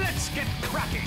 Let's get cracking!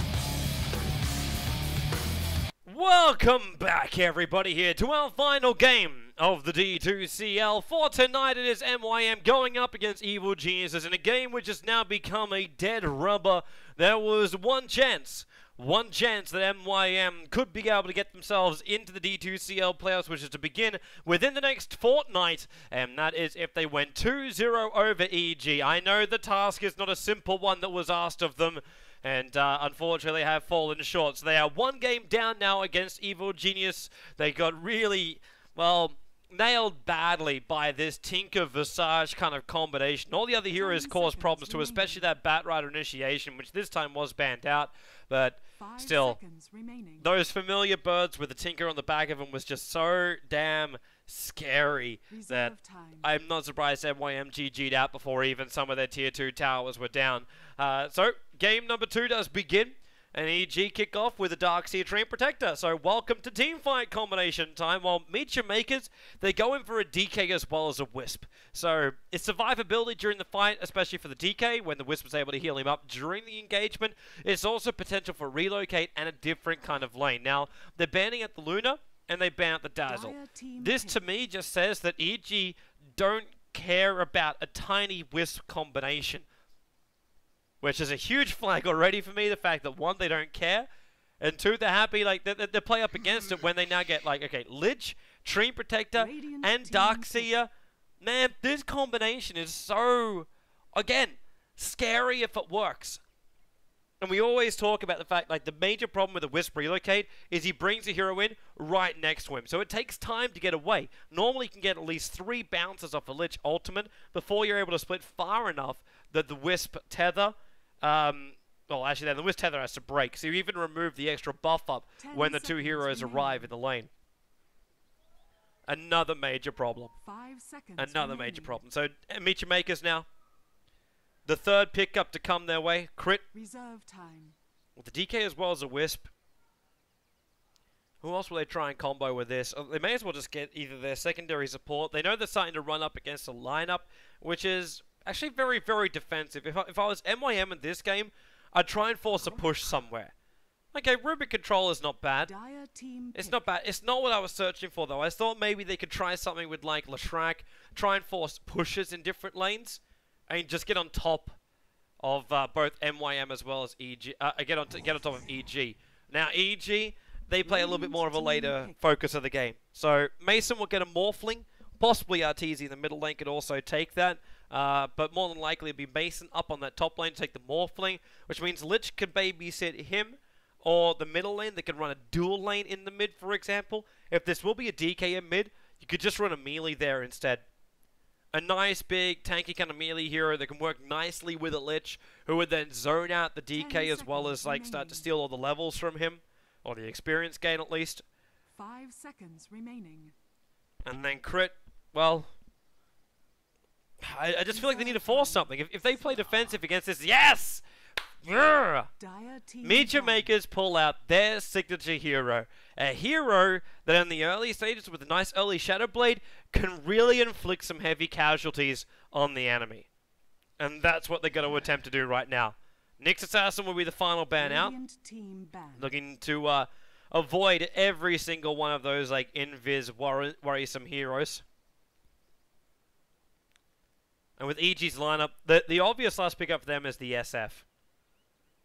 Welcome back, everybody, here to our final game of the D2CL. For tonight, it is MYM going up against Evil Geniuses in a game which has now become a dead rubber. There was one chance that MYM could be able to get themselves into the D2CL playoffs, which is to begin within the next fortnight, and that is if they went 2-0 over EG. I know the task is not a simple one that was asked of them, and unfortunately have fallen short. So they are one game down now against Evil Genius. They got really, well, nailed badly by this Tinker Visage kind of combination. All the other heroes caused problems too, especially that Batrider initiation, which this time was banned out. But still, those familiar birds with the Tinker on the back of them was just so damn scary that I'm not surprised MYM GG'd out before even some of their tier 2 towers were down. So, game number 2 does begin. And EG kick off with a Darkseer Treant Protector. So welcome to teamfight combination time. While Meet Your Makers, they go in for a DK as well as a Wisp. So it's survivability during the fight, especially for the DK, when the Wisp was able to heal him up during the engagement. It's also potential for relocate and a different kind of lane. Now, they're banning at the Luna, and they ban at the Dazzle. This, to me, just says that EG don't care about a tiny Wisp combination, which is a huge flag already for me. The fact that, one, they don't care, and two, they're happy, like, they play up against it when they now get, like, okay, Lich, Treant Protector, and Darkseer. Man, this combination is so, again, scary if it works. And we always talk about the fact, like, the major problem with the Wisp relocate is he brings a hero in right next to him. So it takes time to get away. Normally you can get at least 3 bounces off a Lich ultimate before you're able to split far enough that the Wisp tether, well, actually, then the Wisp tether has to break. So you even remove the extra buff up when the 2 heroes arrive in the lane. Another major problem. 5 seconds Another major problem. So, Meet Your Makers now. The third pickup to come their way. Crit. Reserve time. With the DK as well as a Wisp. Who else will they try and combo with this? They may as well just get either their secondary support. They know they're starting to run up against a lineup, which is actually very, very defensive. If I was MYM in this game, I'd try and force a push somewhere. Okay, Rubik control is not bad. It's not bad. It's not what I was searching for, though. I thought maybe they could try something with, like, Lashrak, try and force pushes in different lanes, and just get on top of both MYM as well as EG. Get on top of EG. Now, EG, they play a little bit more of a later focus of the game. So, Mason will get a Morphling. Possibly Arteezy in the middle lane could also take that. But more than likely it'll be Mason up on that top lane to take the Morphling, which means Lich can babysit him, or the middle lane. They could run a dual lane in the mid, for example. If this will be a DK in mid, you could just run a melee there instead. A nice, big, tanky kind of melee hero that can work nicely with a Lich, who would then zone out the DK as well as, like, start to steal all the levels from him, or the experience gain at least. 5 seconds remaining. And then Crit, well, I just feel like they need to force something. If they play defensive against this, yes! Meet Your Makers pull out their signature hero. A hero that in the early stages with a nice early Shadow Blade can really inflict some heavy casualties on the enemy. And that's what they're going to attempt to do right now. Nyx Assassin will be the final ban out. Looking to avoid every single one of those, like, invis worrisome heroes. And with EG's lineup, the obvious last pickup for them is the SF.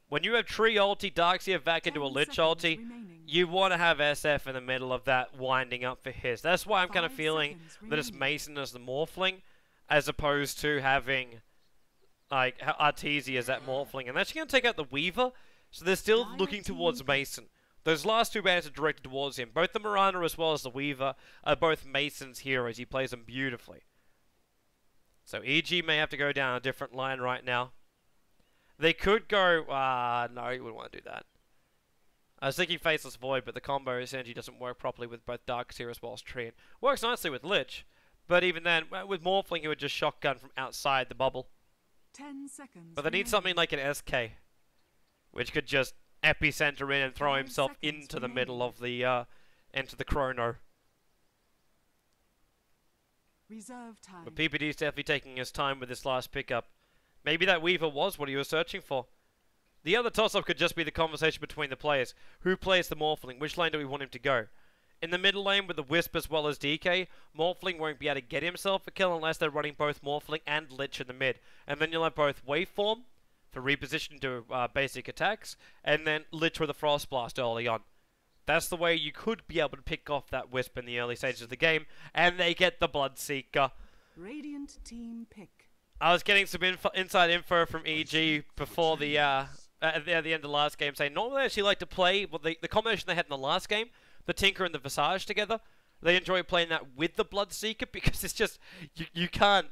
When you have Tree ulti, Darkseer back into a Lich ulti, you want to have SF in the middle of that winding up for his. That's why I'm kind of feeling that it's Mason as the Morphling, as opposed to having, like, Arteezy as that Morphling. And that's going to take out the Weaver, so they're still looking towards Mason. Those last 2 bans are directed towards him. Both the Mirana as well as the Weaver are both Mason's heroes. He plays them beautifully. So EG may have to go down a different line right now. They could go... no, you wouldn't want to do that. I was thinking Faceless Void, but the combo essentially doesn't work properly with both Darkseer as well as Treant. Works nicely with Lich, but even then, with Morphling, he would just shotgun from outside the bubble. 10 seconds. But they need something like an SK, which could just epicenter in and throw himself into the middle of the chrono. Reserve time. But PPD's definitely taking his time with this last pickup. Maybe that Weaver was what he was searching for. The other toss-up could just be the conversation between the players. Who plays the Morphling? Which lane do we want him to go? In the middle lane with the Wisp as well as DK, Morphling won't be able to get himself a kill unless they're running both Morphling and Lich in the mid. And then you'll have both Waveform for reposition to basic attacks, and then Lich with a Frost Blast early on. That's the way you could be able to pick off that Wisp in the early stages of the game, and they get the Bloodseeker. Radiant team pick. I was getting some inside info from EG before the at the end of the last game, saying normally they actually like to play the combination they had in the last game, the Tinker and the Visage together. They enjoy playing that with the Bloodseeker because it's just you can't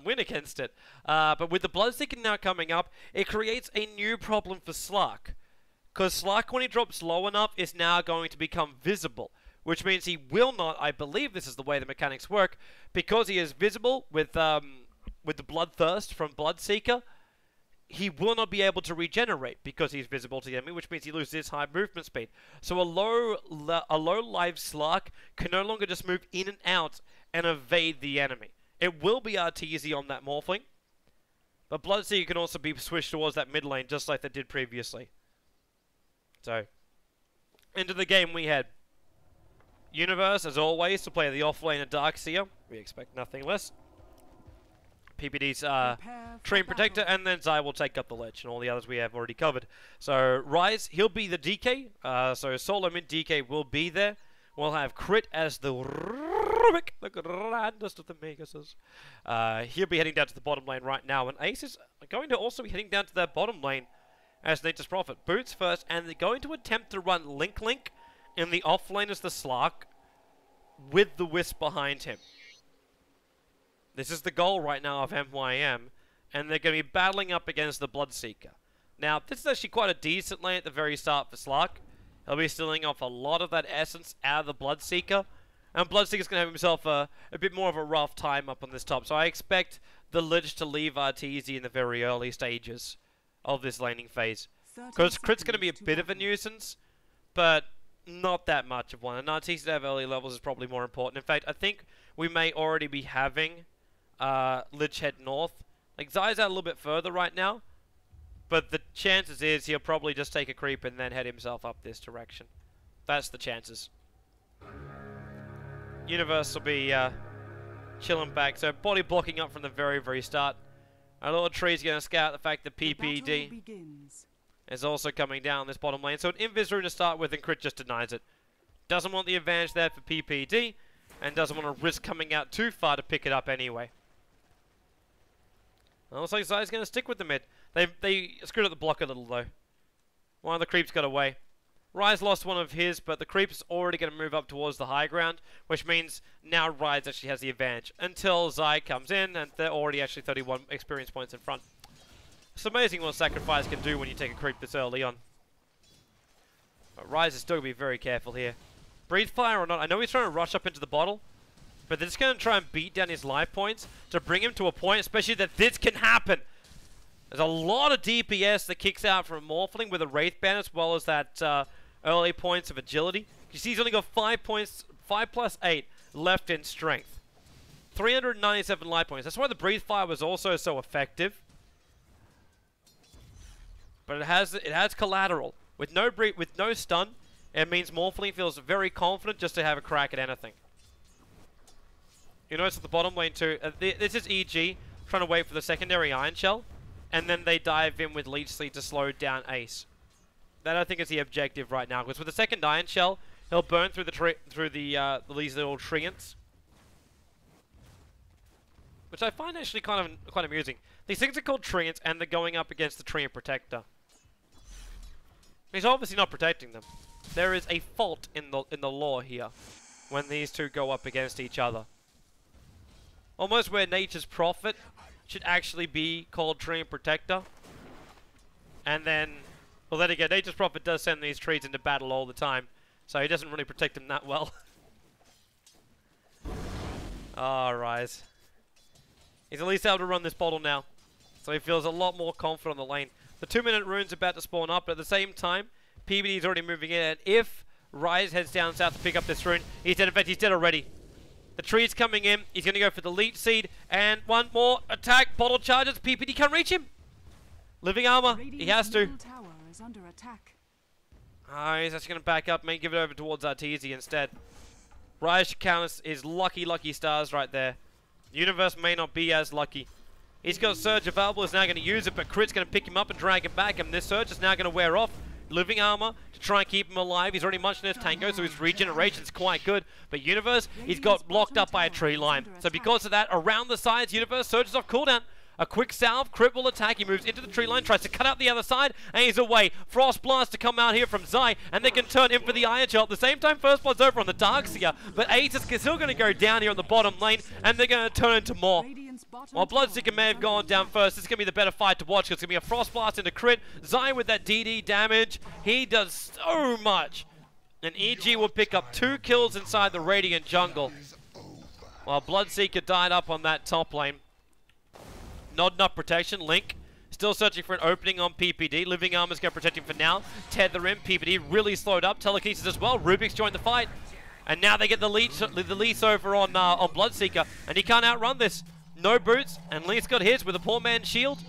win against it. But with the Bloodseeker now coming up, it creates a new problem for Slark. Because Slark, when he drops low enough, is now going to become visible. Which means he will not, I believe this is the way the mechanics work, because he is visible with the Bloodthirst from Bloodseeker, he will not be able to regenerate because he's visible to the enemy, which means he loses his high movement speed. So a low live Slark can no longer just move in and out and evade the enemy. It will be RT on that Morphling, but Bloodseeker can also be switched towards that mid lane just like they did previously. So, into the game we head. Universe, as always, to play the off-lane of Darkseer. We expect nothing less. PPD's Treant Protector, and then Zai will take up the Lich, and all the others we have already covered. So, Ryze, he'll be the DK. So, solo mid DK will be there. We'll have Crit as the Rubik, the grandest of the Megases. He'll be heading down to the bottom lane right now, and Ace is going to also be heading down to that bottom lane as Nature's Prophet. Boots first, and they're going to attempt to run Link in the off lane as the Slark with the Wisp behind him. This is the goal right now of MYM, and they're going to be battling up against the Bloodseeker. Now, this is actually quite a decent lane at the very start for Slark. He'll be stealing off a lot of that essence out of the Bloodseeker, and Bloodseeker's going to have himself a bit more of a rough time up on this top. So I expect the Lich to leave Arteezy in the very early stages of this laning phase. Because Crit's going to be a bit of a nuisance, but not that much of one. And Arteezy to have early levels is probably more important. In fact, I think we may already be having Lich head north. Like, Zai's out a little bit further right now, but the chances is he'll probably just take a creep and then head himself up this direction. That's the chances. Universe will be chilling back, so body blocking up from the very, very start. Our little tree's going to scout the fact that PPD is also coming down this bottom lane. So an Invis rune to start with, and Crit just denies it. Doesn't want the advantage there for PPD, and doesn't want to risk coming out too far to pick it up anyway. Well, looks like Zai's going to stick with the mid. They screwed up the block a little, though. One of the creeps got away. Ryze lost one of his, but the creep's already going to move up towards the high ground, which means now Ryze actually has the advantage until Zai comes in, and they're already actually 31 experience points in front. It's amazing what Sacrifice can do when you take a creep this early on. But Ryze is still going to be very careful here. Breathe Fire or not, I know he's trying to rush up into the bottle, but they're just going to try and beat down his life points to bring him to a point, especially that this can happen. There's a lot of DPS that kicks out from Morphling with a Wraith Band, as well as that early points of agility. You see he's only got 5 points, 5 plus 8 left in strength. 397 life points. That's why the Breathe Fire was also so effective. But it has collateral. With no stun, it means Morphling feels very confident just to have a crack at anything. You notice at the bottom lane too, this is EG trying to wait for the secondary Iron Shell, and then they dive in with Leech Seed to slow down Ace. That I think is the objective right now, because with the second Iron Shell, he'll burn through these little treants, which I find actually quite amusing. These things are called treants, and they're going up against the Treant Protector. He's obviously not protecting them. There is a fault in the lore here when these two go up against each other. Almost where Nature's Prophet should actually be called Treant Protector. And then, well, then again, Nature's Prophet does send these trees into battle all the time, so he doesn't really protect them that well. Ah, Ryze. He's at least able to run this bottle now, so he feels a lot more confident on the lane. The 2-minute rune's about to spawn up, but at the same time, PBD is already moving in, and if Ryze heads down south to pick up this rune, he's dead. In fact, he's dead already. The tree's coming in. He's going to go for the Leech Seed, and one more attack. Bottle charges. PPD can't reach him. Living armor. He has to. is under attack. He's actually going to back up, may give it over towards Arteezy instead. Rise should count his lucky stars right there. Universe may not be as lucky. He's got Surge available, is now going to use it, but Crit's going to pick him up and drag him back, and this Surge is now going to wear off. Living armor to try and keep him alive. He's already munched in his tango, so his regeneration's quite good. But Universe, he's got blocked up by a tree line. So because of that, around the sides, Universe surges off cooldown. A quick salve, Crit will attack. He moves into the tree line, tries to cut out the other side, and he's away. Frost Blast to come out here from Zai, and they can turn in for the Iron Shell. At the same time, First Blood's over on the Darkseer, but Ace is still going to go down here on the bottom lane, and they're going to turn into more. While Bloodseeker may have gone down first, this is going to be the better fight to watch, because it's going to be a Frost Blast into Crit. Zai with that DD damage, he does so much. And EG will pick up 2 kills inside the Radiant jungle, while Bloodseeker died up on that top lane. Not enough protection. Link still searching for an opening on PPD. Living Armor's going to protect him for now. Tether him. PPD really slowed up. Telekinesis as well. Rubik's joined the fight. And now they get the lease over on Bloodseeker. And he can't outrun this. No boots. And Lee's got his with a poor man's shield.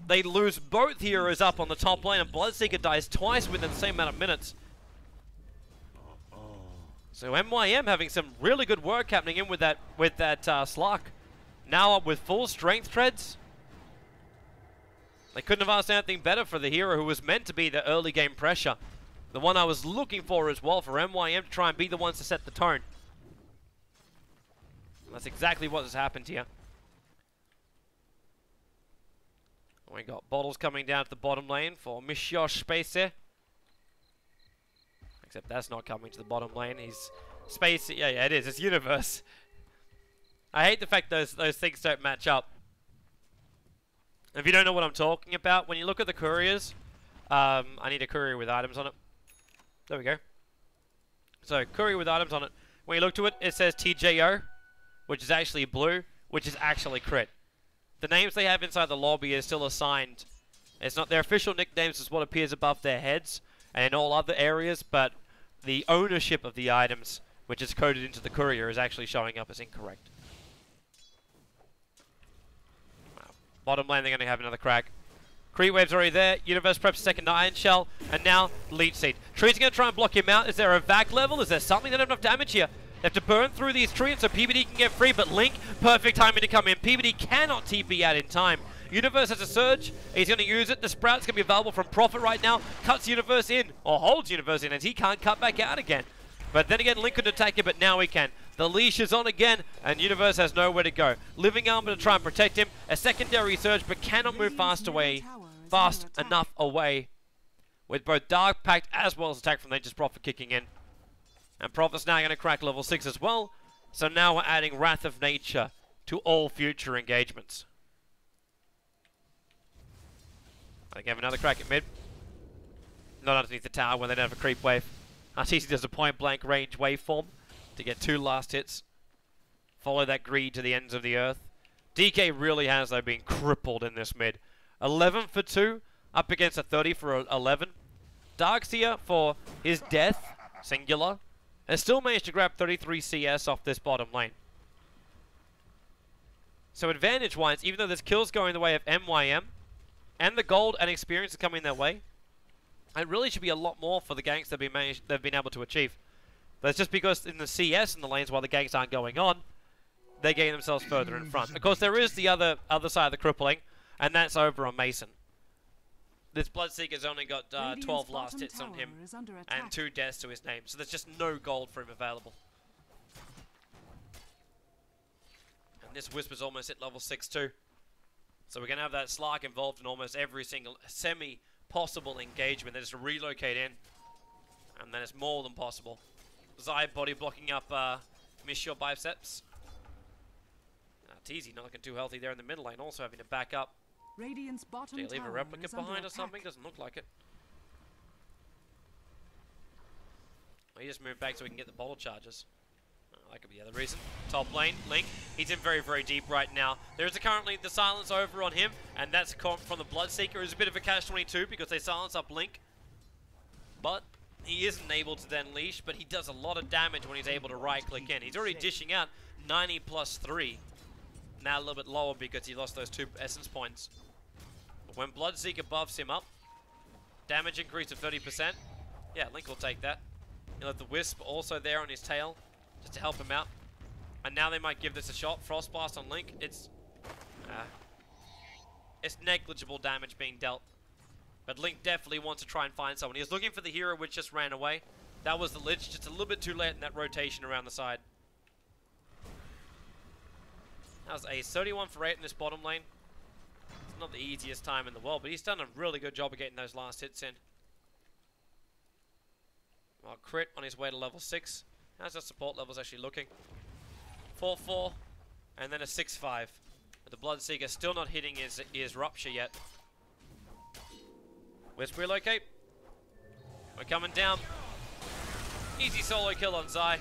They lose both heroes up on the top lane. And Bloodseeker dies twice within the same amount of minutes. So MYM having some really good work happening in with that Slark. Now up with full strength treads. They couldn't have asked anything better for the hero who was meant to be the early game pressure. The one I was looking for as well, for MYM to try and be the ones to set the tone. And that's exactly what has happened here. We got bottles coming down to the bottom lane for Monsieur Space there. Except that's not coming to the bottom lane. He's Space. Yeah, it is. It's Universe. I hate the fact those things don't match up. If you don't know what I'm talking about, when you look at the couriers, I need a courier with items on it. There we go. So, courier with items on it. When you look to it, it says TJO, which is actually blue, which is actually Crit. The names they have inside the lobby is still assigned. It's not their official nicknames, is what appears above their heads and in all other areas, but the ownership of the items, which is coded into the courier, is actually showing up as incorrect. Bottom lane, they're going to have another crack. Creep Wave's already there. Universe preps second Iron Shell. And now, Leech Seed. Tree's going to try and block him out. Is there a vac level? Is there something? They don't have enough damage here. They have to burn through these trees so PBD can get free. But Link, perfect timing to come in. PBD cannot TP out in time. Universe has a surge. He's going to use it. The Sprout's going to be available from Prophet right now. Cuts Universe in, or holds Universe in, as he can't cut back out again. But then again, Link could attack him, but now he can. The leash is on again, and Universe has nowhere to go. Living Armor to try and protect him. A secondary surge, but cannot move fast enough away. With both Dark Pact as well as attack from Nature's Prophet kicking in. And Prophet's now going to crack level 6 as well. So now we're adding Wrath of Nature to all future engagements. I have another crack at mid. Not underneath the tower when they don't have a creep wave. Arteezy does a point blank range waveform to get 2 last hits. Follow that greed to the ends of the earth. DK really has, though, been crippled in this mid. 11 for 2, up against a 30 for 11. Darkseer for his death, singular, has still managed to grab 33 CS off this bottom lane. So advantage-wise, even though there's kills going the way of MYM, and the gold and experience are coming their way, it really should be a lot more for the ganks they've been able to achieve. But it's just because in the CS in the lanes while the ganks aren't going on, they're getting themselves further in front. Of course, there is the other side of the crippling, and that's over on Mason. This Bloodseeker's only got 12 last hits on him and 2 deaths to his name, so there's just no gold for him available. And this Whisper's almost at level 6 too. So we're going to have that Slark involved in almost every single semi-possible engagement. They just relocate in, and then it's more than possible. Zai body blocking up Monsieur Biceps. Teasy not looking too healthy there in the middle lane, also having to back up. Radiant's bottom Do you leave a tower replica is under behind or attack. something? Doesn't look like it. Well, he just moved back so we can get the bottle charges. That could be the other reason. Top lane, Link. He's in very, very deep right now. There is currently the silence over on him, and that's from the Bloodseeker. It's a bit of a catch-22 because they silence up Link. But he isn't able to then leash, but he does a lot of damage when he's able to right-click in. He's already dishing out 90 plus 3. Now a little bit lower because he lost those 2 essence points. But when Bloodseeker buffs him up, Damage increase of 30%. Yeah, Link will take that. You'll have the Wisp also there on his tail, just to help him out. And now they might give this a shot. Frost Blast on Link. It's negligible damage being dealt. But Link definitely wants to try and find someone. He was looking for the hero which just ran away. That was the Lich, just a little bit too late in that rotation around the side. That was Ace. 31 for 8 in this bottom lane. It's not the easiest time in the world, but he's done a really good job of getting those last hits in. Well, crit on his way to level 6. How's the support levels actually looking? 4-4, and then a 6-5. But the Bloodseeker still not hitting his Rupture yet. Wisp relocate. We're coming down. Easy solo kill on Zai.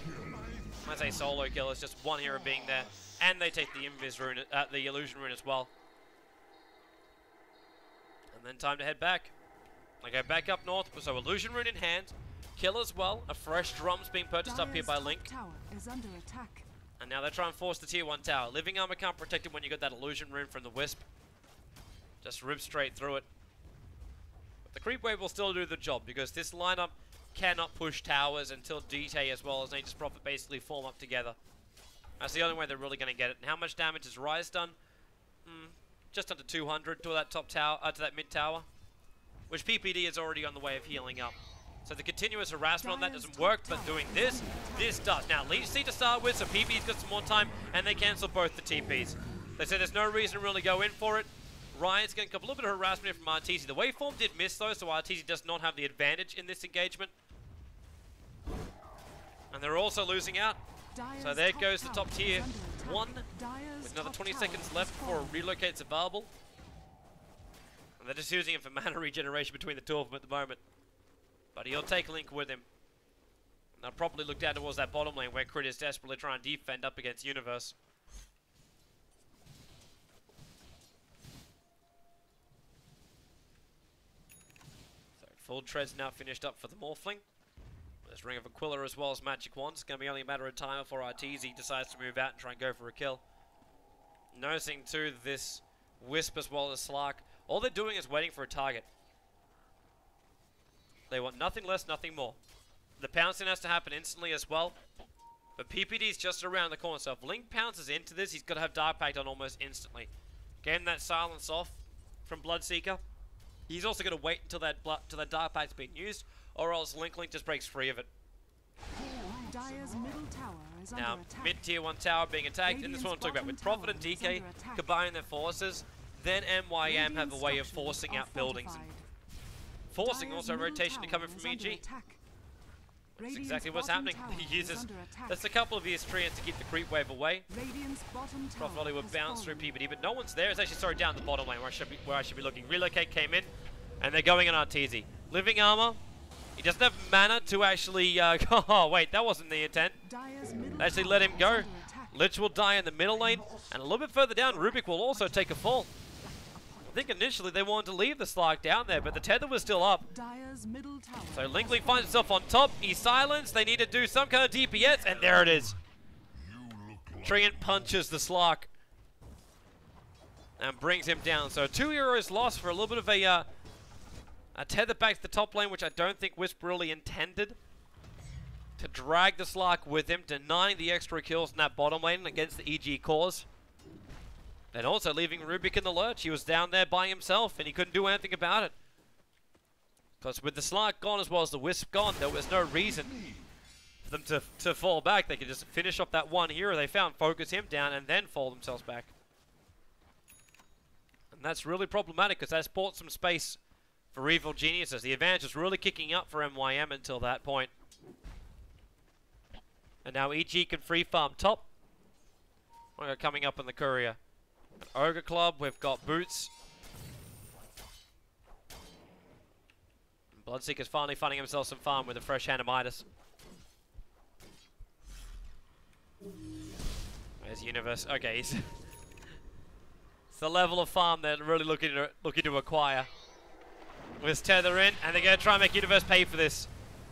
When I say solo kill, it's just one hero being there. And they take the Invis rune, the Illusion rune as well. And then time to head back. I go back up north, so Illusion rune in hand. Kill as well. A fresh drum's being purchased up here by Link. Tower is under attack. And now they try and force the tier 1 tower. Living Armor can't protect it when you got that Illusion rune from the Wisp. Just rip straight through it. But the creep wave will still do the job because this lineup cannot push towers until DT as well as Nature's Prophet basically form up together. That's the only way they're really going to get it. And how much damage has Rise done? Just under 200 to that top tower, to that mid tower, which PPD is already on the way of healing up. So the continuous harassment on that doesn't work, but doing this does. Now, Leech Seed to start with, so PPD's got some more time, and they cancel both the TPs. They say there's no reason to really go in for it. Ryan's getting a little bit of harassment here from Arteezy. The waveform did miss, though, so Arteezy does not have the advantage in this engagement. And they're also losing out. So there goes the top tier 1, with another 20 seconds left before relocate's available. And they're just using it for mana regeneration between the two of them at the moment. But he'll take Link with him. And they'll probably look down towards that bottom lane where Crit is desperately trying to defend up against Universe. So full tread's now finished up for the Morphling. There's Ring of Aquila as well as Magic Wand. It's going to be only a matter of time before Arteezy decides to move out and try and go for a kill. Noticing too this Wisp as well as Slark, all they're doing is waiting for a target. They want nothing less, nothing more. The pouncing has to happen instantly as well. But PPD's just around the corner, so if Link pounces into this, he's got to have Dark Pact on almost instantly. Getting that silence off from Bloodseeker. He's also going to wait until that Dark Pact's been used, or else Link just breaks free of it. Dire's middle tower is now, under attack. mid-tier 1 tower being attacked, and this one I'm talking about. With Prophet and DK combining their forces, then MYM have a way of forcing out buildings. And forcing also rotation to come in from EG. That's exactly what's happening. He uses just a couple of his treants to keep the creep wave away. Prophet would bounce through PPD, but no one's there. It's actually down the bottom lane where I should be looking. Relocate came in, and they're going on Arteezy. Living Armor. He doesn't have mana to actually... oh, wait, that wasn't the intent. Actually let him go. Lich will die in the middle lane, and a little bit further down, Rubik will also take a fall. I think initially they wanted to leave the Slark down there, but the tether was still up. So Linkling finds himself on top. He's silenced. They need to do some kind of DPS, and there it is. Treant punches the Slark and brings him down. So 2 heroes lost for a little bit of a tether back to the top lane, which I don't think Wisp really intended. To drag the Slark with him, denying the extra kills in that bottom lane against the EG cores. And also leaving Rubik in the lurch. He was down there by himself and he couldn't do anything about it. Because with the Slark gone as well as the Wisp gone, there was no reason for them to fall back. They could just finish off that one hero they found, focus him down, and then fall themselves back. And that's really problematic because that's bought some space for Evil Geniuses. The advantage is really kicking up for MYM until that point. And now EG can free farm top. We're coming up in the courier. Ogre Club, we've got Boots. Bloodseeker's finally finding himself some farm with a fresh Hanamitis. There's Universe. Okay, it's the level of farm they're really looking to acquire. With Tether in, and they're going to try and make Universe pay for this.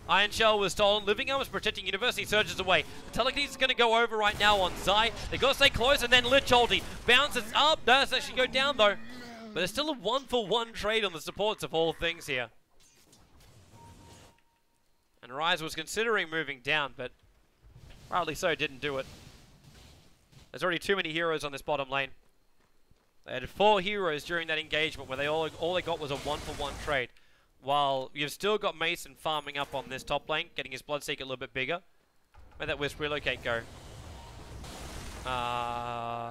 Iron Shell was stolen. Living Arm was protecting Universe. He surges away. The telekinesis is going to go over right now on Zai. They got to stay close, and then Lich ulti bounces up. Does actually go down though. But there's still a 1-for-1 trade on the supports of all things here. And Rise was considering moving down, but rightly so didn't do it. There's already too many heroes on this bottom lane. They had 4 heroes during that engagement where all they got was a 1-for-1 trade. While you've still got Mason farming up on this top lane, getting his Bloodseeker a little bit bigger. Where'd that Wisp relocate go?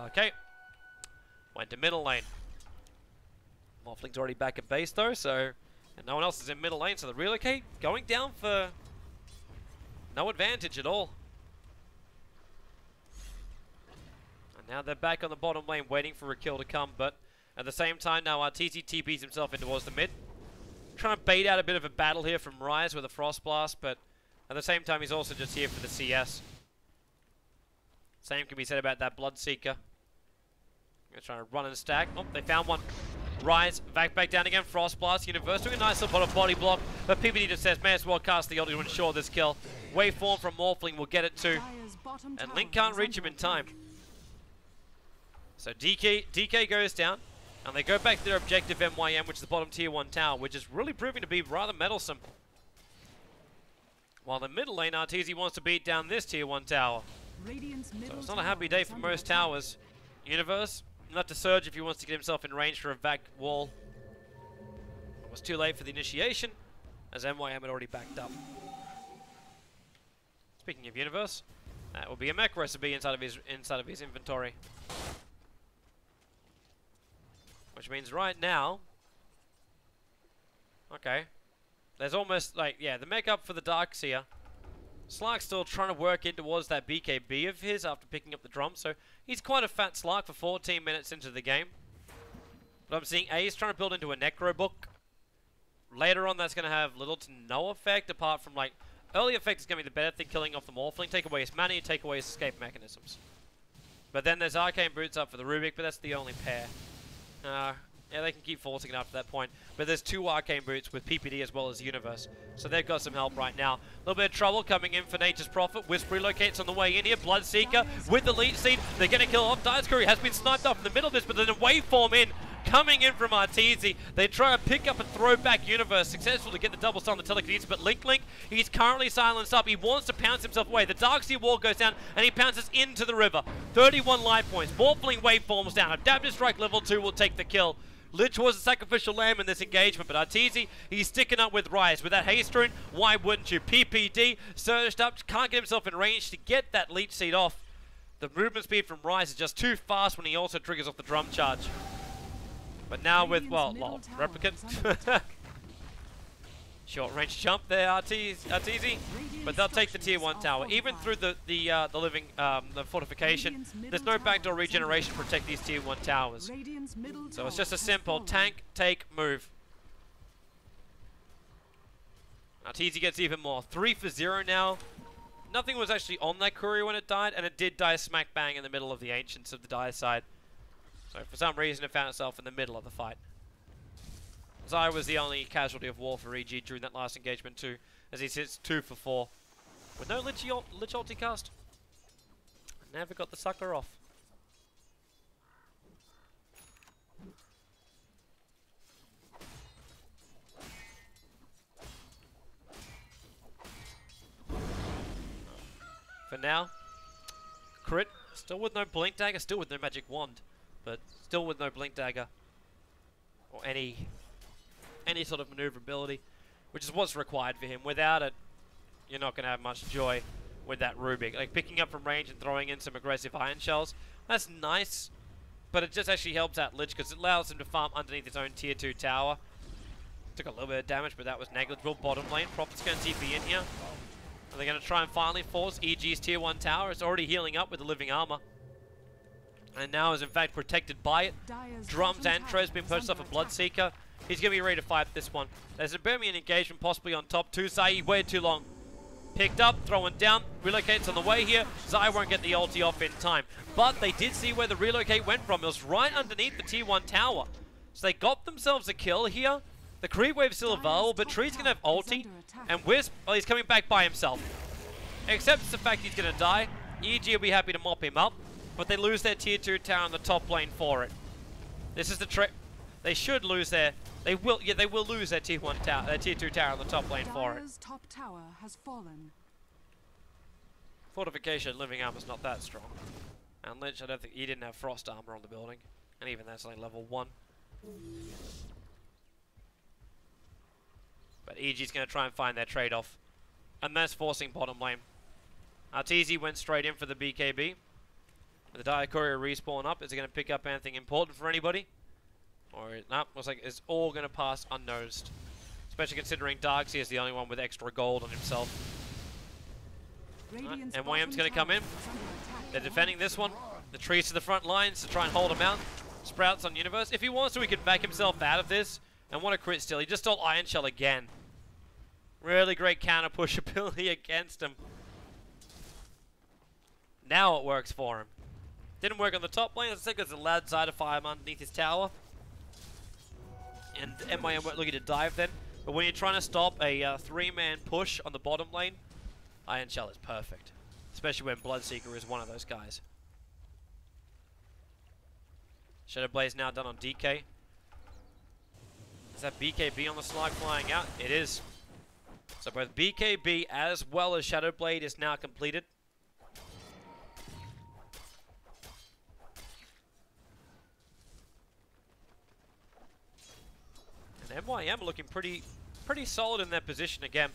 Okay. Went to middle lane. Morphling's already back at base though, so... And no one else is in middle lane, so the relocate going down for no advantage at all. And now they're back on the bottom lane waiting for a kill to come, but at the same time now Arteezy TPs himself in towards the mid. Trying to bait out a bit of a battle here from Rise with a Frost Blast, but at the same time he's also just here for the CS. Same can be said about that Bloodseeker. Gonna try to run and stack. Oh, they found one. Rise, back down again, Frost Blast, Universe doing a nice little body block, but PPD just says, may as well cast the ulti to ensure this kill. Waveform from Morphling will get it too, and Link can't reach him in time. So DK goes down, and they go back to their objective MYM, which is the bottom tier 1 tower, which is really proving to be rather meddlesome. While the middle lane, Arteezy wants to beat down this tier 1 tower. So it's not a happy day for most towers. Universe, not to Surge if he wants to get himself in range for a vac wall. It was too late for the initiation, as MYM had already backed up. Speaking of Universe, that will be a mech recipe inside of his inventory. Which means right now, okay, there's almost like, yeah, the mech up for the Darkseer. Slark's still trying to work in towards that BKB of his after picking up the drum, so he's quite a fat Slark for 14 minutes into the game. But I'm seeing Ace trying to build into a Necro book. Later on, that's going to have little to no effect, apart from, like, early effect is going to be the better thing, killing off the Morphling, take away his mana, take away his escape mechanisms. But then there's Arcane Boots up for the Rubik, but that's the only pair. Yeah, they can keep forcing it after that point. But there's 2 Arcane Boots with PPD as well as Universe. So they've got some help right now. A little bit of trouble coming in for Nature's Prophet. Wisp relocates on the way in here. Bloodseeker with the lead seed. They're going to kill off. Dire's Courier has been sniped off in the middle of this, but then a waveform in. Coming in from Arteezy. They try to pick up and throw back Universe. Successful to get the double stun on the telekinesis, but Link, he's currently silenced up. He wants to pounce himself away. The Darkseer wall goes down, and he pounces into the river. 31 life points. Morphling waveforms down. Adaptive Strike level 2 will take the kill. Lich was a sacrificial lamb in this engagement, but Arteezy, he's sticking up with Rise. With that haste rune, why wouldn't you? PPD surged up, can't get himself in range to get that Leech Seed off. The movement speed from Rise is just too fast when he also triggers off the drum charge. But now with, well, Replicant. Short range jump there, Arteezy. But they'll take the tier 1 tower. Even through the fortification, there's no backdoor regeneration to protect these tier 1 towers. So it's just a simple tank, take, move. Arteezy gets even more. 3 for 0 now. Nothing was actually on that courier when it died, and it did die smack bang in the middle of the Ancients of the Dire side. So for some reason it found itself in the middle of the fight. Zai was the only casualty of war for EG during that last engagement too, as he sits 2 for 4. With no Lich ulti cast. Never got the sucker off. For now, crit, still with no Blink Dagger, still with no Magic Wand, but still with no Blink Dagger or any sort of maneuverability, which is what's required for him. Without it, you're not going to have much joy with that Rubik. Like picking up from range and throwing in some aggressive Iron Shells, that's nice, but it just actually helps out Lich because it allows him to farm underneath his own tier 2 tower. Took a little bit of damage, but that was negligible. Bottom lane, Prophet's going to TP in here. Are they going to try and finally force EG's tier 1 tower? It's already healing up with the living armor. And now is in fact protected by it. Drums Antro has been purchased off a Bloodseeker. He's going to be ready to fight this one. There's a Birmingham engagement possibly on top. 2 Zai, waited too long. Picked up, throwing down, relocates on the way here. Zai won't get the ulti off in time. But they did see where the relocate went from. It was right underneath the tier 1 tower. So they got themselves a kill here. The creep wave's still available, but Tree's going to have ulti. And Wisp, well, he's coming back by himself. Accepts the fact he's going to die. EG will be happy to mop him up. But they lose their tier 2 tower on the top lane for it. This is the trick. They should lose their They will, yeah, they will lose their tier 1 tower, their tier 2 tower on the top lane for it. Dire's top tower has fallen. Fortification, living armor's not that strong. And Lynch, I don't think he didn't have frost armor on the building, and even that's only level 1. But EG's going to try and find their trade-off, and that's forcing bottom lane. Arteezy went straight in for the BKB. With the Dire Courier respawn up, is it going to pick up anything important for anybody? Or, no, looks like it's all going to pass unnoticed. Especially considering Darkseer is the only one with extra gold on himself. Right, MYM's going to come in. They're defending this one. The trees to the front lines to try and hold him out. Sprouts on Universe. If he wants to, he can back himself out of this. And what a crit still. He just stole Iron Shell again. Really great counter push ability against him. Now it works for him. Didn't work on the top lane. I think there's a loud side of fire underneath his tower. And MYM weren't looking to dive then. But when you're trying to stop a 3-man push on the bottom lane, Iron Shell is perfect. Especially when Bloodseeker is one of those guys. Shadow Blaze now done on DK. Is that BKB on the slide flying out? It is. So both BKB as well as Shadow Blade is now completed. And MYM are looking pretty solid in their position again.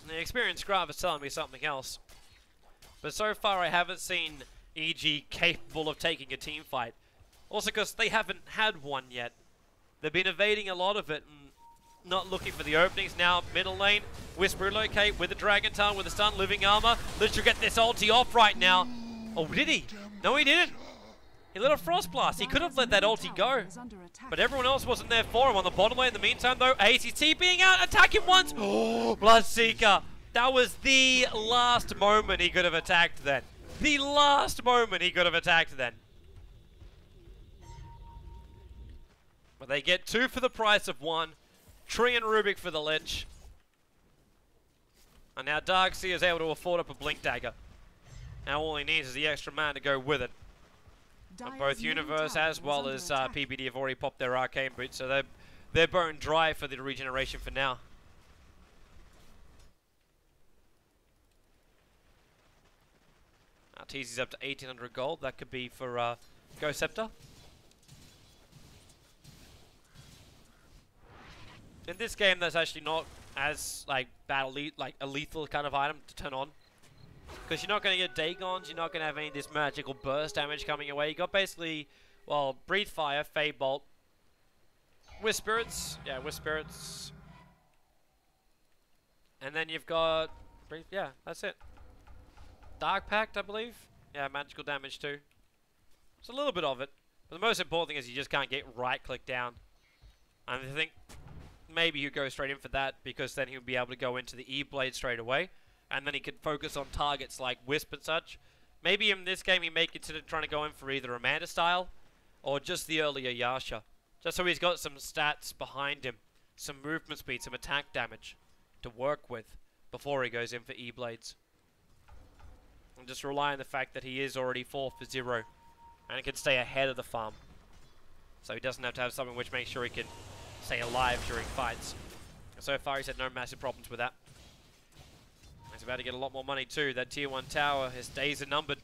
And the experienced Graph is telling me something else. But so far I haven't seen EG capable of taking a team fight. Also because they haven't had one yet. They've been evading a lot of it and not looking for the openings. Now middle lane, Whisper relocate with the Dragon Tongue with the stun, living armor. Let's get this ulti off right now. Oh, did he? No, he didn't. He let a Frost Blast. He could have let that ulti go. But everyone else wasn't there for him. On the bottom lane in the meantime though, Ace is TPing out, attacking once. Oh, Bloodseeker. That was the last moment he could have attacked then. The last moment he could have attacked then. But they get 2 for the price of 1. Tree and Rubik for the Lich. And now Darkseer is able to afford up a Blink Dagger. Now all he needs is the extra man to go with it. And both Universe as well as PBD have already popped their Arcane Boots, so they're bone dry for the regeneration for now. Arteezy's up to 1800 gold. That could be for Ghost Scepter. In this game, that's actually not as like a lethal kind of item to turn on, because you're not going to get Dagons. You're not going to have any of this magical burst damage coming your way. You got basically, well, Breathe Fire, Fade Bolt, Wisp Spirits, yeah, Wisp Spirits, and then you've got Breathe. Yeah, that's it. Dark Pact, I believe. Yeah, magical damage too. It's a little bit of it, but the most important thing is you just can't get right-click down. And I think maybe you go straight in for that, because then he'll be able to go into the E-Blade straight away, and then he could focus on targets like Wisp and such. Maybe in this game he may consider trying to go in for either Amanda style or just the earlier Yasha, just so he's got some stats behind him, some movement speed, some attack damage to work with before he goes in for E-Blades. And just rely on the fact that he is already 4 for 0 and he can stay ahead of the farm, so he doesn't have to have something which makes sure he can stay alive during fights. So far he's had no massive problems with that. He's about to get a lot more money too. That tier 1 tower, his days are numbered.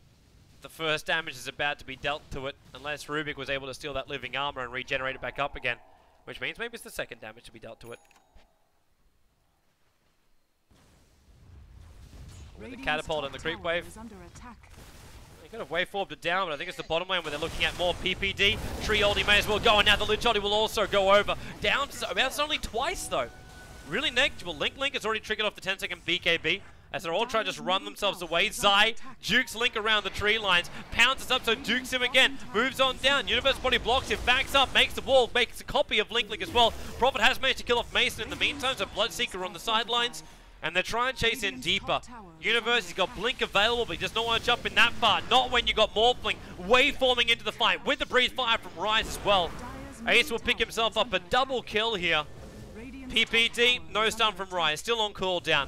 The first damage is about to be dealt to it, unless Rubik was able to steal that living armor and regenerate it back up again, which means maybe it's the second damage to be dealt to it. With the catapult and the creep wave. They could have wave formed it down, but I think it's the bottom lane where they're looking at more PPD. Tree ulti may as well go, and now the Lich ulti will also go over. Down to, that's only twice though. Really negligible. Link has already triggered off the 10-second BKB, as they're all trying to just run themselves away. Zai jukes Link around the tree lines, pounces up, so dukes him again, moves on down. Universe Body blocks him, backs up, makes the wall, makes a copy of Link as well. Prophet has managed to kill off Mason in the meantime, so Bloodseeker on the sidelines. And they're trying to chase in deeper. Universe, he's got Blink available, but he does not want to jump in that far. Not when you got more Blink wave forming into the fight with the Breathe Fire from Rise as well. Ace will pick himself up a double kill here. PPD, no stun from Rise, still on cooldown.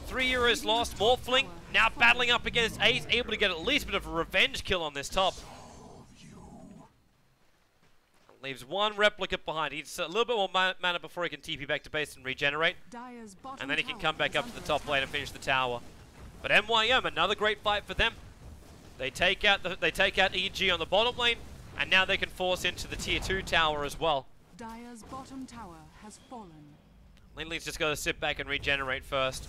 3 euros lost, Morphling now battling up against Ace, able to get at least a bit of a revenge kill on this top. Leaves one replicant behind. He needs a little bit more mana before he can TP back to base and regenerate. And then he can come back up to the top lane and finish the tower. But MYM, another great fight for them. They take out EG on the bottom lane, and now they can force into the tier 2 tower as well. Dire's bottom tower has fallen. Lindley's just got to sit back and regenerate first.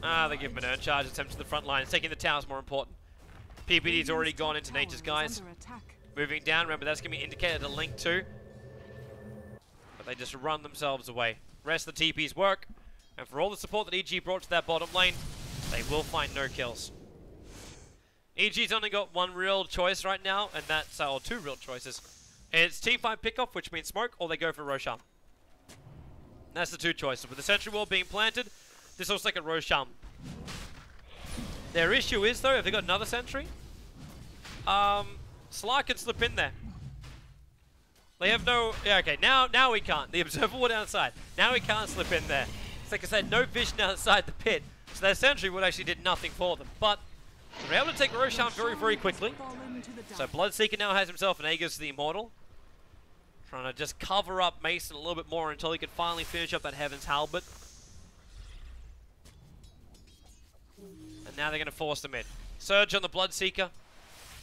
They give him an urn charge attempt to the front line. Taking the tower is more important. PPD's already gone into Nature's Guise. Moving down, remember that's going to be indicated a link too. But they just run themselves away. Rest of the TPs work. And for all the support that EG brought to that bottom lane, they will find no kills. EG's only got one real choice right now, and that's, or two real choices. It's teamfight pickoff, which means smoke, or they go for Roshan. That's the two choices. With the sentry wall being planted, this looks like a Roshan. Their issue is, though, if they got another sentry, Slar can slip in there. They have no... Yeah, okay, now we can't. The observer ward outside. Now we can't slip in there. It's like I said, no vision outside the pit. So their sentry would actually did nothing for them. But they were able to take Roshan very, very quickly. So Bloodseeker now has himself an Aegis the Immortal. Trying to just cover up Mason a little bit more until he can finally finish up that Heaven's Halberd. And now they're going to force them in. Surge on the Bloodseeker.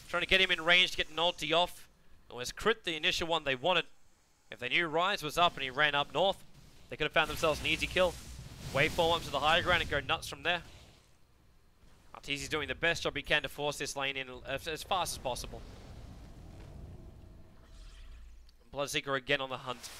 Trying to get him in range to get an ulti off. Almost crit the initial one they wanted. If they knew Rise was up and he ran up north, they could have found themselves an easy kill. Waveform up to the high ground and go nuts from there. Arteezy's doing the best job he can to force this lane in as fast as possible. Bloodseeker again on the hunt.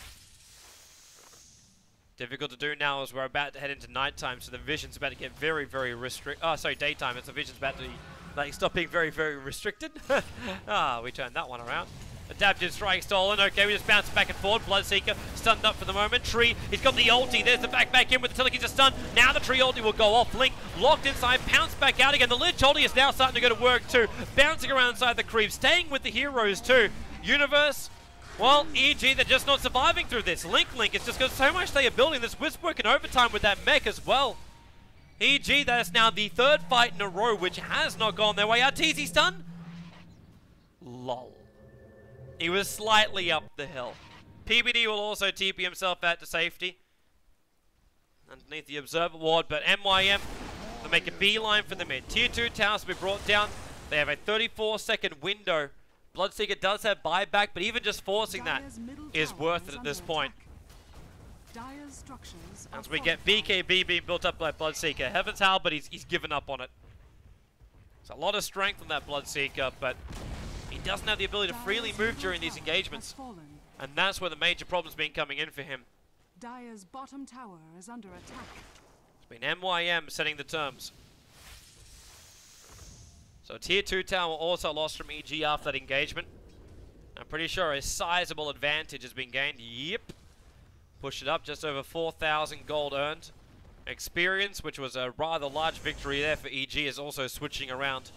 Difficult to do now as we're about to head into nighttime, so the vision's about to get very, very restricted. Oh, sorry, daytime. It's the vision's about to stop being very, very restricted. We turned that one around. Adaptive strike stolen. Okay, we just bounce back and forward. Bloodseeker stunned up for the moment. Tree, he's got the ulti. There's the back in with the Telekinesis stun. Now the Tree ulti will go off. Link locked inside, pounce back out again. The Lich ulti is now starting to go to work too. Bouncing around inside the creep, staying with the heroes too. Universe, well, EG, they're just not surviving through this. Link, it's just got so much they are building. This Wisp working overtime with that mech as well. EG, that is now the third fight in a row which has not gone their way. Arteezy stun? Lol. He was slightly up the hill. PBD will also TP himself out to safety underneath the observer ward, but MYM, they make a beeline for the mid. Tier 2 towers will be brought down. They have a 34-second window. Bloodseeker does have buyback, but even just forcing that is worth it at this point. As we get BKB being built up by Bloodseeker. Heaven's Halberd, he's given up on it. There's a lot of strength on that Bloodseeker, but he doesn't have the ability to freely move during these engagements. And that's where the major problem's been coming in for him. Dire's bottom tower is under attack. It's been MYM setting the terms. So tier 2 tower also lost from EG after that engagement. I'm pretty sure a sizable advantage has been gained. Yep. Push it up, just over 4,000 gold earned. Experience, which was a rather large victory there for EG, is also switching around.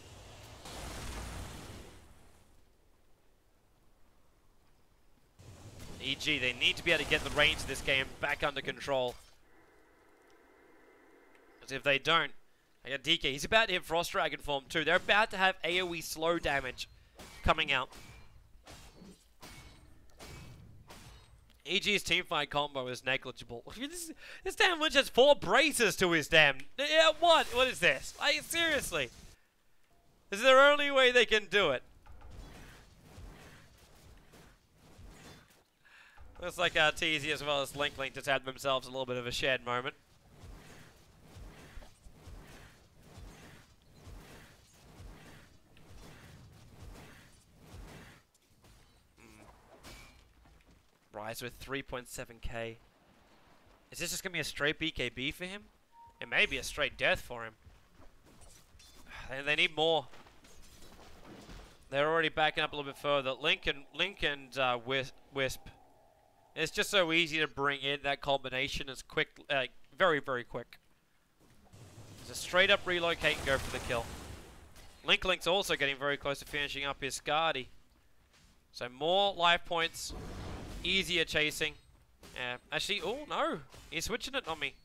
EG, they need to be able to get the reins of this game back under control. Because if they don't, I got DK, he's about to hit Frost Dragon form too. They're about to have AoE slow damage coming out. EG's teamfight combo is negligible. This damn Lich has 4 braces to his damn... Yeah, what? What is this? Like, seriously. This is their only way they can do it. Looks like Arteezy as well as Link just had themselves a little bit of a shared moment. Rise with 3.7k. Is this just going to be a straight BKB for him? It may be a straight death for him. They need more. They're already backing up a little bit further. Link and Wisp. It's just so easy to bring in that combination. It's quick, very, very quick. It's a straight up relocate and go for the kill. Link's also getting very close to finishing up his Skadi. So more life points. Easier chasing. Actually, oh no, he's switching it on me.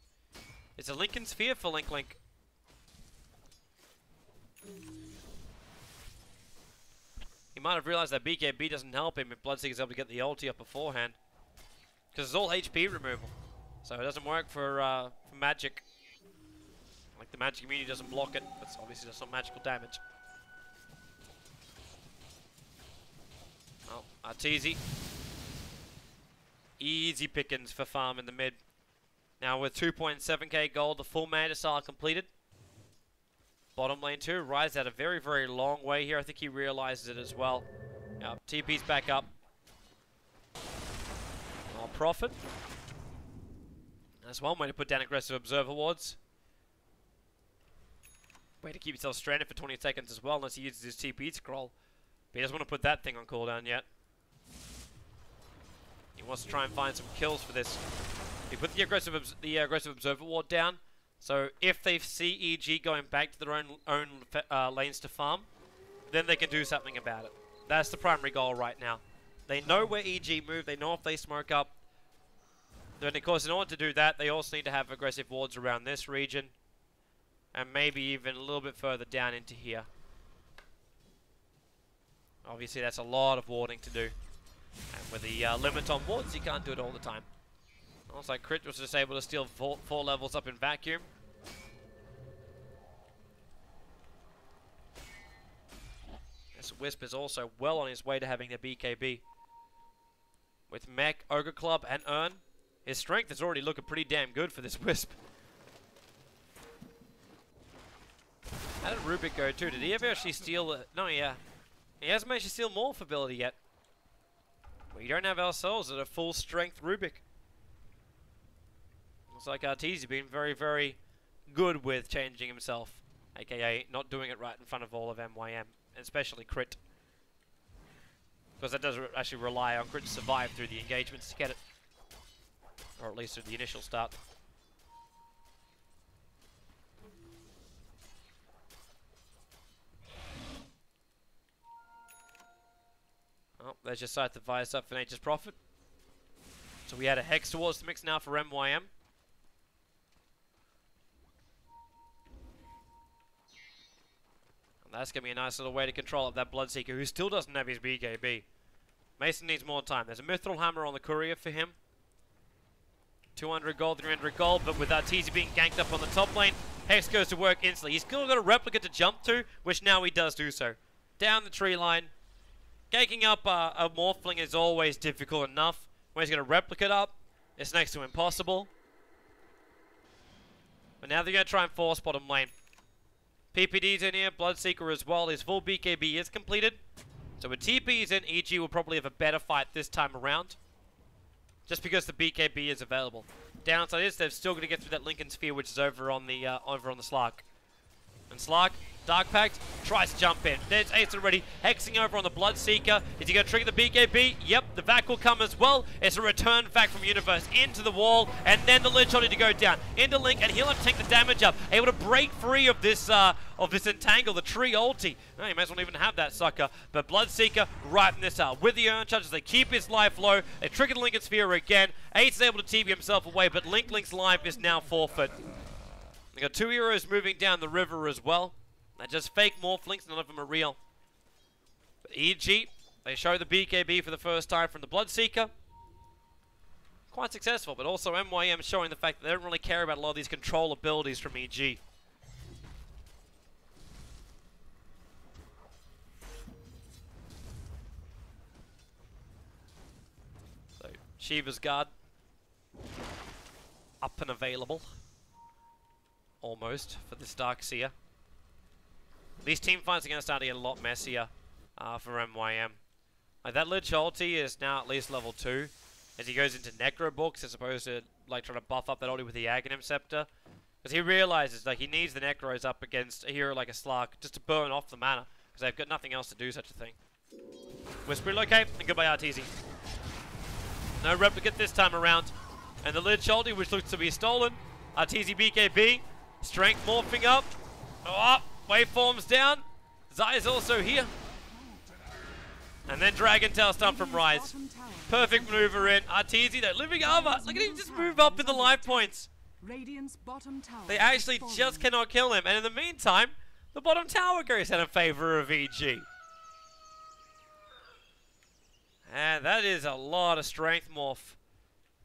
It's a Lincoln Sphere for Link. He He might have realized that BKB doesn't help him if Bloodseeker's able to get the ulti up beforehand. Because it's all HP removal. So it doesn't work for magic. Like the magic immunity doesn't block it, but obviously does some magical damage. Oh, Arteezy. Easy pickings for farm in the mid. Now with 2.7k gold, the full mana style completed. Bottom lane 2, Rise out a very, very long way here. I think he realizes it as well. TP's back up. Oh, Prophet. That's one way to put down aggressive observer wards. Way to keep yourself stranded for 20 seconds as well, unless he uses his TP scroll. But he doesn't want to put that thing on cooldown yet. He wants to try and find some kills for this. He put the aggressive observer ward down. So if they see EG going back to their own lanes to farm, then they can do something about it. That's the primary goal right now. They know where EG move. They know if they smoke up. Then of course, in order to do that, they also need to have aggressive wards around this region. And maybe even a little bit further down into here. Obviously, that's a lot of warding to do. And with the limit on wards, you can't do it all the time. Also, Crit was just able to steal four levels up in vacuum. This Wisp is also well on his way to having the BKB. With Mech, Ogre Club, and Urn, his strength is already looking pretty damn good for this Wisp. How did Rubik go too? Did he ever actually steal it? No, yeah. He hasn't managed to steal Morph ability yet. We don't have ourselves at a full strength Rubik. Looks like Arteezy being very, very good with changing himself. AKA not doing it right in front of all of MYM. Especially Crit. Because that does actually rely on Crit to survive through the engagements to get it. Or at least through the initial start. Oh, there's just Scythe advised up for Nature's Prophet. So we had a Hex towards the mix now for MYM. And that's going to be a nice little way to control up that Bloodseeker, who still doesn't have his BKB. Mason needs more time. There's a Mithril Hammer on the Courier for him. 200 gold, 300 gold, but with Arteezy being ganked up on the top lane, Hex goes to work instantly. He's still got a Replica to jump to, which now he does do so. Down the tree line. Ganking up a Morphling is always difficult enough. When he's going to replicate up, it's next to impossible. But now they're going to try and force bottom lane. PPD's in here, Bloodseeker as well. His full BKB is completed. So with TP's in, EG will probably have a better fight this time around. Just because the BKB is available. Downside is they're still going to get through that Lincoln Sphere, which is over on the Slark. And Slark, Dark Pact, tries to jump in. There's Ace already, hexing over on the Bloodseeker. Is he going to trigger the BKB? Yep, the Vac will come as well. It's a return Vac from Universe into the wall, and then the Lich only to go down. Into Link, and he'll have to take the damage up. Able to break free of this entangle, the tree ulti. No, you may as well even have that sucker. But Bloodseeker writing this out. With the Urn charges, they keep his life low. They trigger the Lincoln Sphere again. Ace is able to TP himself away, but Link's life is now forfeit. They got two heroes moving down the river as well. They're just fake Morphlings, none of them are real. But EG, they show the BKB for the first time from the Bloodseeker. Quite successful, but also MYM showing the fact that they don't really care about a lot of these control abilities from EG. So, Shiva's Guard. Up and available. Almost, for this Darkseer. These team fights are going to start to get a lot messier for MYM. Like that Lich ulti is now at least level 2 as he goes into Necro books as opposed to like trying to buff up that ulti with the Aghanim Scepter. Because he realizes like he needs the Necros up against a hero like a Slark just to burn off the mana because they've got nothing else to do such a thing. Wisp relocate and goodbye Arteezy. No replicate this time around. And the Lich ulti which looks to be stolen. Arteezy BKB. Strength morphing up. Oh, waveforms down. Zai is also here. And then Dragon Tail stun from Rise. Perfect maneuver in. Arteezy, they're living armor. Look at him just move up in the life points. They actually just cannot kill him. And in the meantime, the bottom tower goes out in favor of EG. And that is a lot of strength morph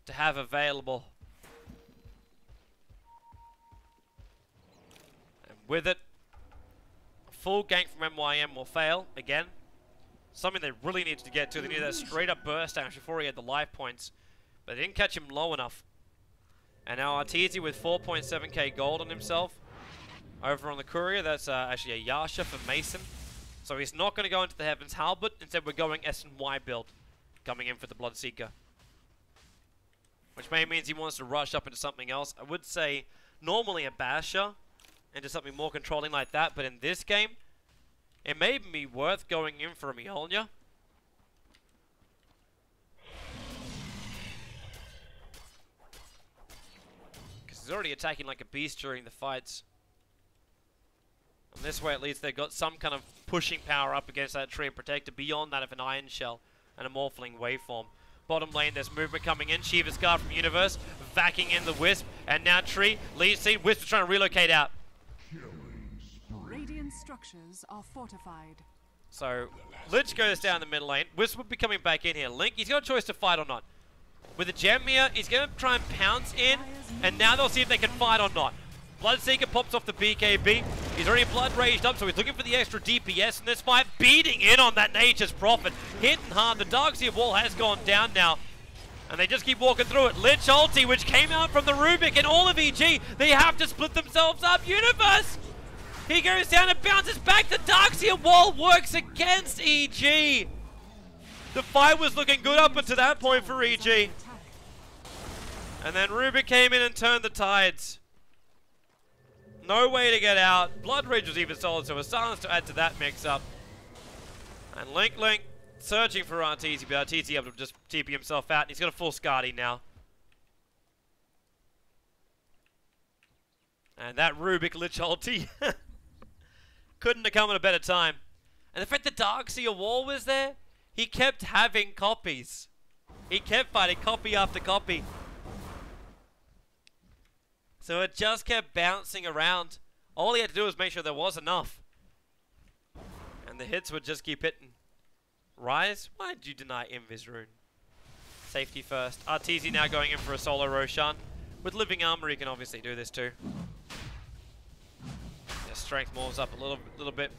to have available. And with it, a full gank from MYM will fail again. Something they really needed to get to. They needed that straight up burst damage before he had the life points. But they didn't catch him low enough. And now Arteezy with 4.7k gold on himself. Over on the courier, that's actually a Yasha for Mason. So he's not going to go into the Heaven's Halberd. Instead, we're going S&Y build. Coming in for the Bloodseeker. Which may means he wants to rush up into something else. I would say normally a Basher into something more controlling like that. But in this game, it may be worth going in for a Mjolnir. Because he's already attacking like a beast during the fights. And this way at least they've got some kind of pushing power up against that tree and protector beyond that of an Iron Shell and a Morphling waveform. Bottom lane, there's movement coming in. Shiva's Guard from Universe, backing in the Wisp, and now Tree, lead seed, Wisp is trying to relocate out. Radiant structures are fortified. So, Lich goes down the middle lane. Wisp will be coming back in here. Link, he's got a choice to fight or not. With the gem here, he's going to try and pounce in, and now they'll see if they can fight or not. Bloodseeker pops off the BKB. He's already blood raged up, so he's looking for the extra DPS in this fight. Beating in on that Nature's Prophet. Hitting hard. The Darkseer wall has gone down now. And they just keep walking through it. Lich ulti, which came out from the Rubik and all of EG. They have to split themselves up. Universe! He goes down and bounces back. The Darkseer wall works against EG. The fight was looking good up until that point for EG. And then Rubik came in and turned the tides. No way to get out. Blood Rage was even solid, so a silence to add to that mix-up. And Link searching for Arteezy, but Arteezy able to just TP himself out. And he's got a full Skadi now. And that Rubik Lich ulti couldn't have come at a better time. And the fact that Darkseer wall was there, he kept having copies. He kept fighting copy after copy. So it just kept bouncing around. All he had to do was make sure there was enough. And the hits would just keep hitting. Rise? Why did you deny Invis Rune? Safety first. Arteezy now going in for a solo Roshan. With Living Armor he can obviously do this too. His strength moves up a little bit.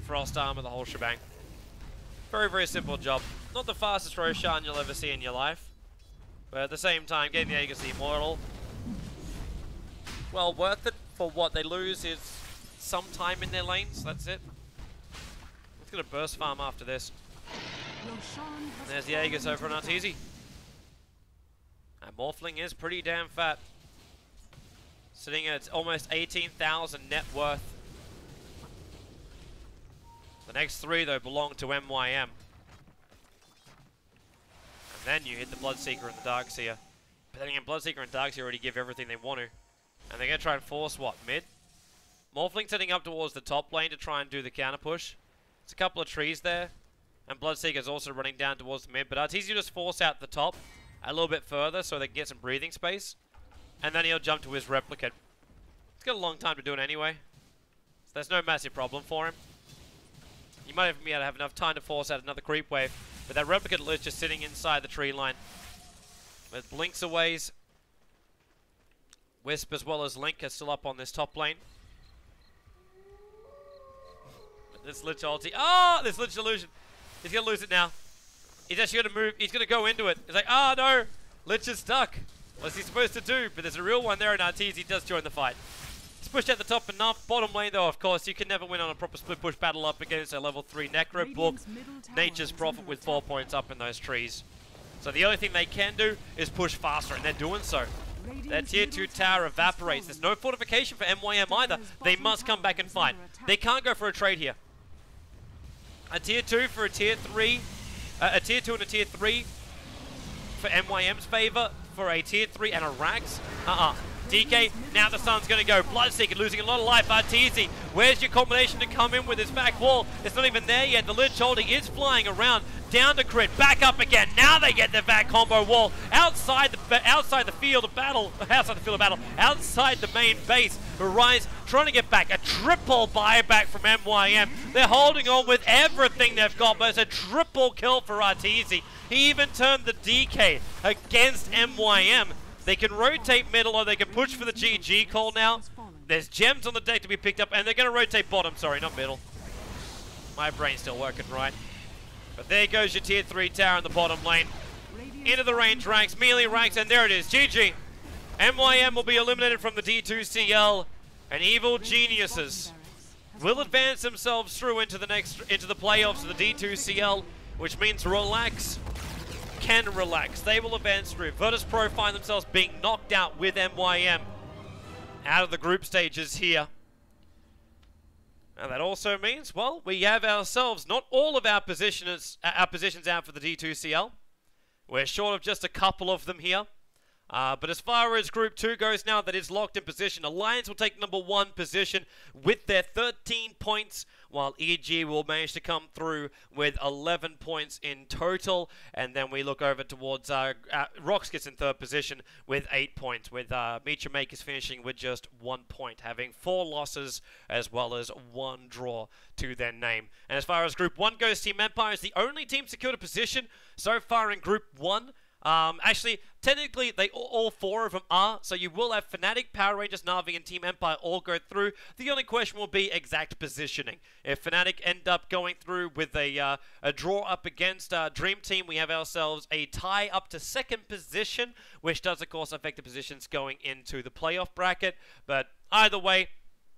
Frost Armor, the whole shebang. Very, very simple job. Not the fastest Roshan you'll ever see in your life. But at the same time, getting the Aegis the Immortal, well, worth it for what they lose is some time in their lanes. That's it. Let's get a burst farm after this. There's the Aegis over on Arteezy. And Morphling is pretty damn fat. Sitting at almost 18,000 net worth. The next three, though, belong to MYM. Then you hit the Bloodseeker and the Darkseer. But then again, Bloodseeker and Darkseer already give everything they want to. And they're going to try and force, what, mid? Morphling setting up towards the top lane to try and do the counter push. It's a couple of trees there. And Bloodseeker's also running down towards the mid. But Arteezy just force out the top a little bit further so they can get some breathing space. And then he'll jump to his Replicant. It's got a long time to do it anyway. So there's no massive problem for him. You might even be able to have enough time to force out another creep wave. But that Replicant is just sitting inside the tree line. With Blink's away. Wisp as well as Link are still up on this top lane. But this Lich ulti. Oh, this Lich illusion. He's going to lose it now. He's actually going to move. He's going to go into it. He's like, oh no. Lich is stuck. What's he supposed to do? But there's a real one there, and Arteezy does join the fight. He's pushed at the top enough. Bottom lane, though, of course, you can never win on a proper split push battle up against a level 3 Necro book. Nature's Prophet with 4 points up in those trees. So the only thing they can do is push faster, and they're doing so. Their tier 2 tower evaporates. There's no fortification for MYM either. They must come back and fight. They can't go for a trade here. A tier 2 for a tier 3. A tier 2 and a tier 3 for MYM's favor. For a tier 3 and a Rax. DK, now the sun's going to go. Bloodseeker losing a lot of life. Arteezy, where's your combination to come in with his back wall? It's not even there yet. The Lich holding is flying around. Down to crit, back up again. Now they get the back combo wall outside the field of battle, outside the main base. Rise trying to get back. A triple buyback from MYM. They're holding on with everything they've got, but it's a triple kill for Arteezy. He even turned the DK against MYM. They can rotate middle or they can push for the GG call now. There's gems on the deck to be picked up, and they're going to rotate bottom. Sorry, not middle. My brain's still working right. But there goes your tier 3 tower in the bottom lane. Into the range ranks, melee ranks, and there it is. GG. MYM will be eliminated from the D2CL, and Evil Geniuses will advance themselves through into the playoffs of the D2CL, which means relax can relax. They will advance through. Virtus.pro find themselves being knocked out with MYM out of the group stages here. And that also means, well, we have ourselves not all of our positions out for the D2CL. We're short of just a couple of them here. But as far as Group 2 goes now, that is locked in position. Alliance will take number 1 position with their 13 points, while EG will manage to come through with 11 points in total. And then we look over towards Rox gets in 3rd position with 8 points, with Mecha Makers finishing with just 1 point, having 4 losses as well as 1 draw to their name. And as far as Group 1 goes, Team Empire is the only team secured a position so far in Group 1. Actually, technically, all 4 of them are, so you will have Fnatic, Power Rangers, Na'Vi, and Team Empire all go through. The only question will be exact positioning. If Fnatic end up going through with a draw up against Dream Team, we have ourselves a tie up to 2nd position, which does, of course, affect the positions going into the playoff bracket. But either way,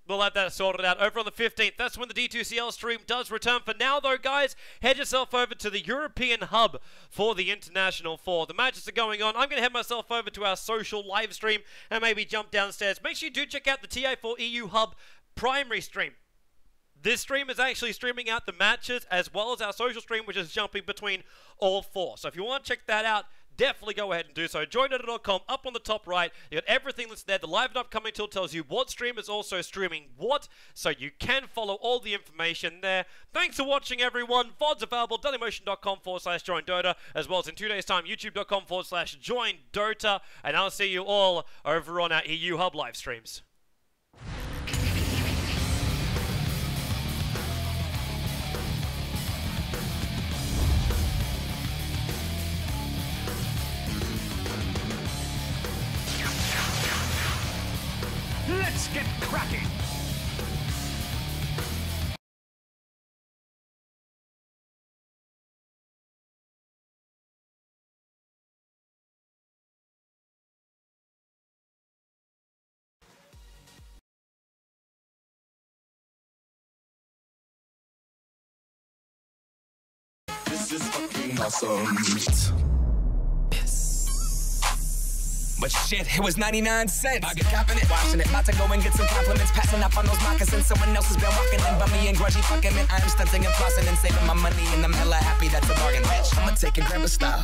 we'll have that sorted out over on the 15th. That's when the D2CL stream does return. For now, though, guys, head yourself over to the European hub for the International 4. The matches are going on. I'm going to head myself over to our social live stream and maybe jump downstairs. Make sure you do check out the TI4 EU hub primary stream. This stream is actually streaming out the matches as well as our social stream, which is jumping between all 4. So if you want to check that out, definitely go ahead and do so. JoinDota.com, up on the top right, you got everything that's there. The live and upcoming tool tells you what stream is also streaming what, so you can follow all the information there. Thanks for watching, everyone. VODs available, dailymotion.com/joindota, as well as in 2 days' time, youtube.com/joindota, and I'll see you all over on our EU Hub live streams. Let's get cracking! This is fucking awesome. But shit, it was 99 cents. I get copping it, washing it. About to go and get some compliments. Passing up on those moccasins. Someone else has been walking in bummy and grudgy fucking. And I'm stunting and flossing and saving my money. And I'm hella happy that's a bargain, bitch. I'ma take it, grab a style.